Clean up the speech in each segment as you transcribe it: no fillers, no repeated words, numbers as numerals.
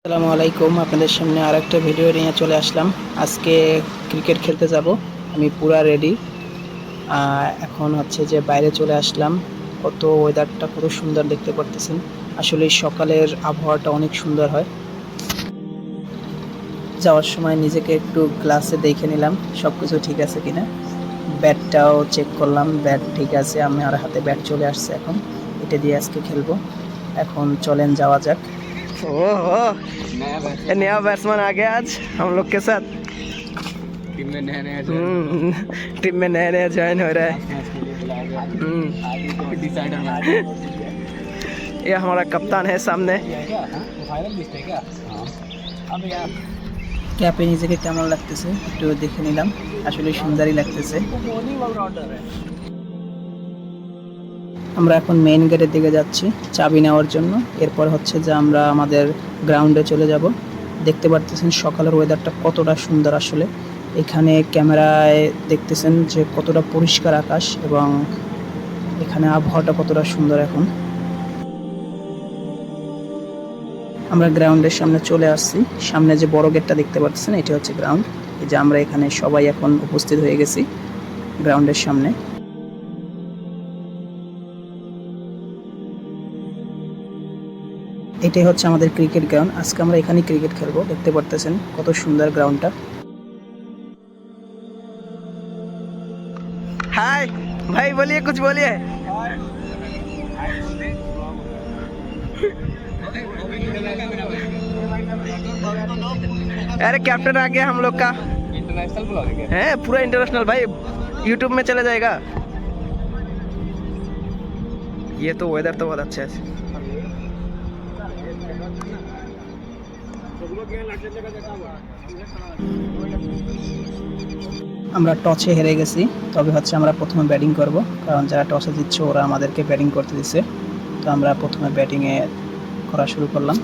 আসসালামু আলাইকুম, আপনাদের সামনে আরেকটা ভিডিও নিয়ে চলে আসলাম। আজকে ক্রিকেট খেলতে যাব। আমি পুরা রেডি। এখন হচ্ছে যে বাইরে চলে আসলাম। ওয়েদারটা কত সুন্দর দেখতে পারতেছেন। আসলে সকালের আবহাওয়াটা অনেক সুন্দর হয়। যাওয়ার সময় নিজেকে একটু গ্লাসে দেখে নিলাম সব কিছু ঠিক আছে কিনা। ব্যাটটাও চেক করলাম, ব্যাট ঠিক আছে। আমার হাতে ব্যাট চলে আসছে। এখন এটা দিয়ে আজকে খেলবো। এখন চলেন যাওয়া যাক। ओहो, नया बैट्समैन आ गया आज हम लोग के साथ। टीम में नया ज्वाइन हो रहा है। ये हमारा कप्तान है सामने। ক্যাপে নিজেকে কেমন লাগতেছে একটু দেখে নিলাম। আসলে সুন্দরই লাগতেছে। আমরা এখন মেইন গেটের দিকে যাচ্ছি চাবি নেওয়ার জন্য। এরপর হচ্ছে যে আমরা আমাদের গ্রাউন্ডে চলে যাব। দেখতে পারতেছেন সকালের ওয়েদারটা কতটা সুন্দর। আসলে এখানে ক্যামেরায় দেখতেছেন যে কতটা পরিষ্কার আকাশ এবং এখানে আবহাওয়াটা কতটা সুন্দর। এখন আমরা গ্রাউন্ডের সামনে চলে আসছি। সামনে যে বড় গেটটা দেখতে পাচ্ছেন এটা হচ্ছে গ্রাউন্ড। এই যে আমরা এখানে সবাই এখন উপস্থিত হয়ে গেছি গ্রাউন্ডের সামনে। এটাই হচ্ছে আমাদের ক্রিকেট গ্রাউন্ড। আজকে আমরা এখানে ক্রিকেট খেলবো। দেখতে পারতেছেন কত সুন্দর গ্রাউন্ডটা। हाय भाई, बोलिए कुछ बोलिए। अरे कैप्टन आ गया हम लोग का। इंटरनेशनल ब्लॉग है पूरा इंटरनेशनल भाई, यूट्यूब में चला जाएगा। ये तो वेदर तो बहुत अच्छा है। আমরা টসে হেরে গেছি। তবে হচ্ছে আমরা প্রথমে ব্যাটিং করব, কারণ যারা টসে জিতছে ওরা আমাদেরকে ব্যাটিং করতে দিছে। তো আমরা প্রথমে ব্যাটিংয়ে করা শুরু করলাম।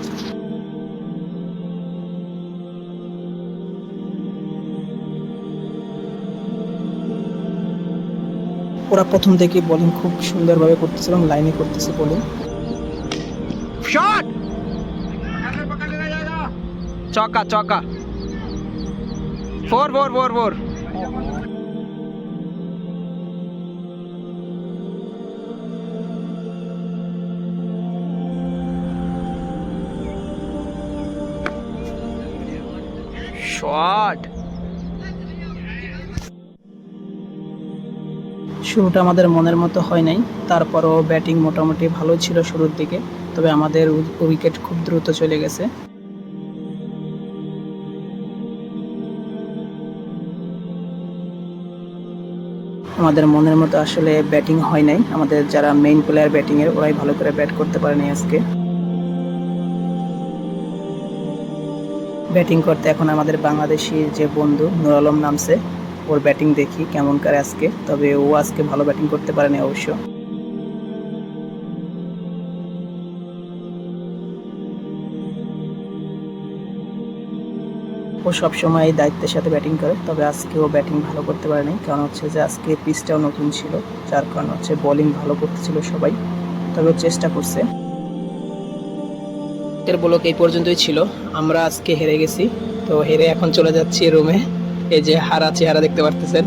ওরা প্রথম থেকে বোলিং খুব সুন্দরভাবে করতেছে এবং লাইনে করতেছে বোলিং। শট, চৌকা চৌকা, 4 4 4 4। শট। শুরুটা আমাদের মনের মতো হয় নাই, তারপরও ব্যাটিং মোটামুটি ভালো ছিল শুরুর দিকে। তবে আমাদের উইকেট খুব দ্রুত চলে গেছে। আমাদের মনের মতো আসলে ব্যাটিং হয় নাই। আমাদের যারা মেইন প্লেয়ার ব্যাটিংয়ের ওরাই ভালো করে ব্যাট করতে পারেনি আজকে। ব্যাটিং করতে এখন আমাদের বাংলাদেশি যে বন্ধু নুর আলম নামছে, ওর ব্যাটিং দেখি কেমন করে আজকে। তবে ও আজকে ভালো ব্যাটিং করতে পারেনি অবশ্য। ও সবসময় এই দায়িত্বের সাথে ব্যাটিং করে, তবে আজকে ও ব্যাটিং ভালো করতে পারেনি। কারণ হচ্ছে যে আজকে পিচটাও নতুন ছিল, যার কারণ হচ্ছে বোলিং ভালো করতেছিল সবাই। তবে ও চেষ্টা করছে। এর ব্লক এই পর্যন্তই ছিল। আমরা আজকে হেরে গেছি। তো হেরে এখন চলে যাচ্ছি রুমে। এই যে হারা চেহারা দেখতে পারতেছেন।